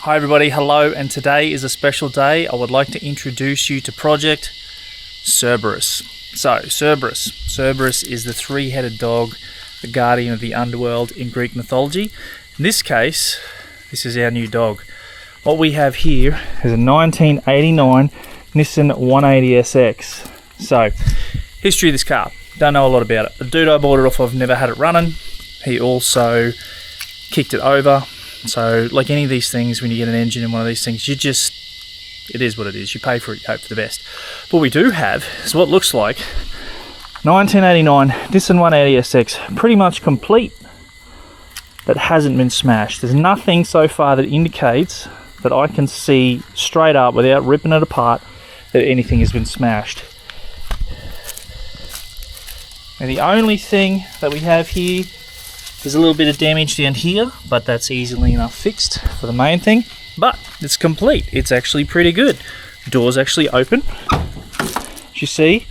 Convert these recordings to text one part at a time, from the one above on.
Hi everybody, hello, and today is a special day. I would like to introduce you to Project Serberus. So, Serberus is the three-headed dog, the guardian of the underworld in Greek mythology. In this case, this is our new dog. What we have here is a 1989 Nissan 180SX. So, history of this car. Don't know a lot about it. The dude I bought it off of never had it running. He also kicked it over. So, like any of these things, when you get an engine in one of these things, it is what it is. You pay for it, you hope for the best. What we do have is what looks like 1989 Nissan 180SX, pretty much complete, that hasn't been smashed. There's nothing so far that indicates that I can see straight up without ripping it apart that anything has been smashed. And the only thing that we have here, there's a little bit of damage down here, but that's easily enough fixed for the main thing. But it's complete. It's actually pretty good. The door's actually open. As you see,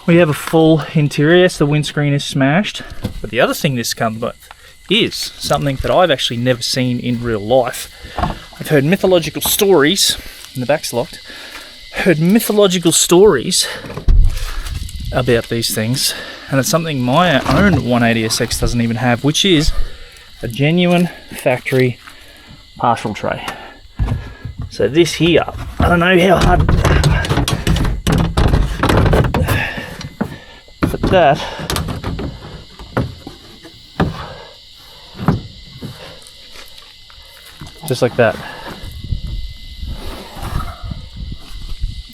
we have a full interior. Yes, the windscreen is smashed. But the other thing this comes with is something that I've actually never seen in real life. I've heard mythological stories, and the back's locked, heard mythological stories about these things, and it's something my own 180SX doesn't even have, which is a genuine factory partial tray. So this here, I don't know how hard for that. Just like that.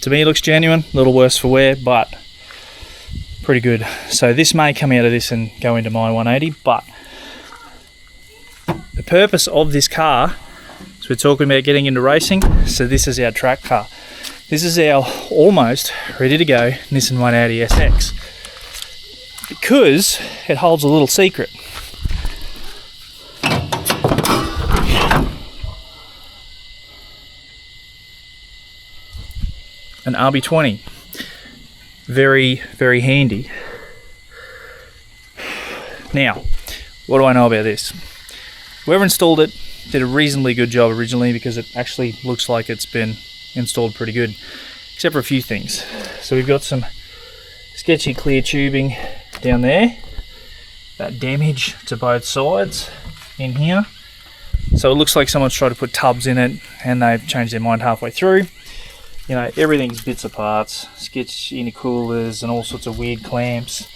To me it looks genuine, a little worse for wear, but pretty good. So this may come out of this and go into my 180, but the purpose of this car is we're talking about getting into racing, so this is our track car. This is our almost ready to go Nissan 180SX, because it holds a little secret. An RB20. Very, very handy. Now, what do I know about this? Whoever installed it did a reasonably good job originally, because it actually looks like it's been installed pretty good, except for a few things. So we've got some sketchy clear tubing down there, that damage to both sides in here. So it looks like someone's tried to put tubs in it and they've changed their mind halfway through. You know, everything's bits and parts, sketch intercoolers and all sorts of weird clamps,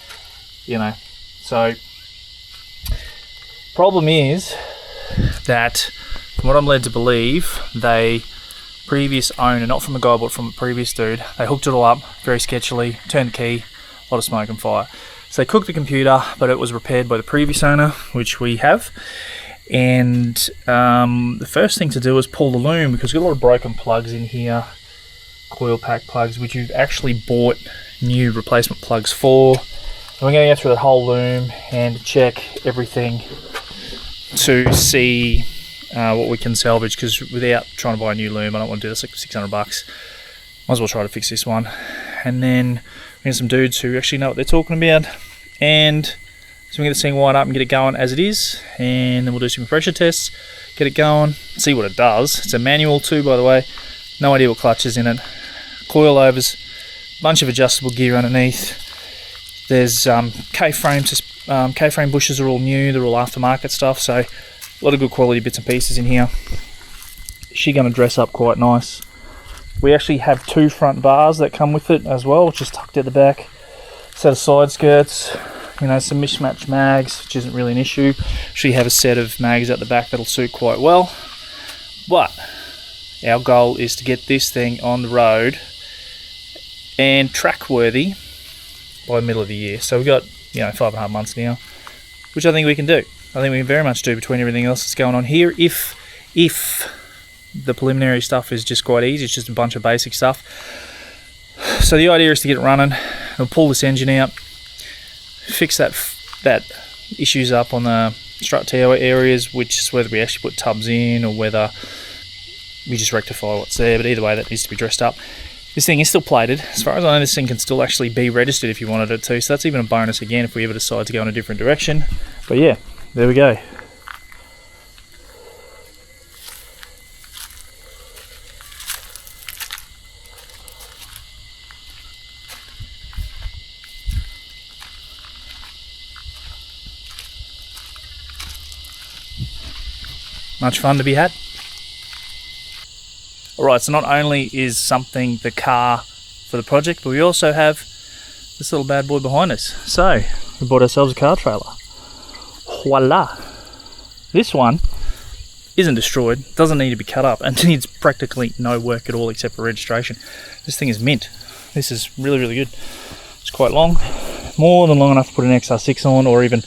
you know. So, problem is that, from what I'm led to believe, they, previous owner, not from the guy but from a previous dude, they hooked it all up very sketchily, turned the key, a lot of smoke and fire. So they cooked the computer, but it was repaired by the previous owner, which we have. And the first thing to do is pull the loom, because we've got a lot of broken plugs in here. Coil pack plugs, which you've actually bought new replacement plugs for. And we're going to go through the whole loom and check everything to see what we can salvage, because without trying to buy a new loom, I don't want to do this, like $600. Might as well try to fix this one. And then we get some dudes who actually know what they're talking about, and so we get this thing wired up and get it going as it is, and then we'll do some pressure tests, get it going, see what it does. It's a manual too, by the way. No idea what clutch is in it. Coilovers, bunch of adjustable gear underneath. There's K-frame bushes are all new, they're all aftermarket stuff, so a lot of good quality bits and pieces in here. She's going to dress up quite nice. We actually have two front bars that come with it as well, which is tucked at the back. Set of side skirts, you know, some mismatched mags, which isn't really an issue. Actually have a set of mags at the back that'll suit quite well. But our goal is to get this thing on the road and track worthy by the middle of the year. So we've got, 5.5 months now, which I think we can do. I think we can very much do between everything else that's going on here. If the preliminary stuff is just quite easy, it's just a bunch of basic stuff. So the idea is to get it running. We'll pull this engine out, fix that issues up on the strut tower areas, which is whether we actually put tubs in or whether we just rectify what's there, but either way that needs to be dressed up. This thing is still plated. As far as I know, this thing can still actually be registered if you wanted it to, so that's even a bonus again if we ever decide to go in a different direction. But yeah, there we go. much fun to be had. Alright, so not only is something the car for the project, but we also have this little bad boy behind us. So, we bought ourselves a car trailer. Voila! This one isn't destroyed, doesn't need to be cut up, and needs practically no work at all except for registration. This thing is mint. This is really, really good. It's quite long, more than long enough to put an XR6 on, or even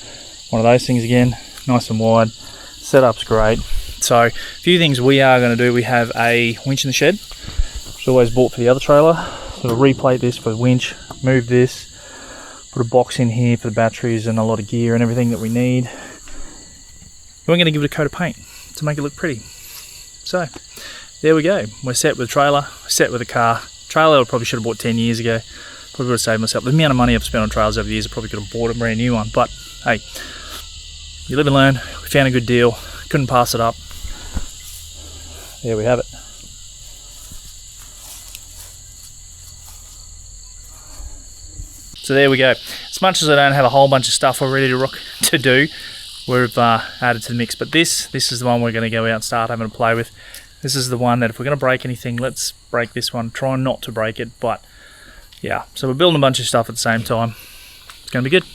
one of those things again. Nice and wide. Setup's great. So, a few things we are going to do. We have a winch in the shed, which I always bought for the other trailer. So we'll replate this for the winch, move this, put a box in here for the batteries and a lot of gear and everything that we need. We're going to give it a coat of paint to make it look pretty. So, there we go. We're set with the trailer, set with the car. Trailer I probably should have bought 10 years ago. Probably would have saved myself. The amount of money I've spent on trailers over the years, I probably could have bought a brand new one. But, hey, you live and learn. We found a good deal. Couldn't pass it up. There we have it. So there we go. As much as I don't have a whole bunch of stuff already to do, we've added to the mix. But this is the one we're going to go out and start having a play with. This is the one that if we're going to break anything, let's break this one. Try not to break it, but yeah. So we're building a bunch of stuff at the same time. It's going to be good.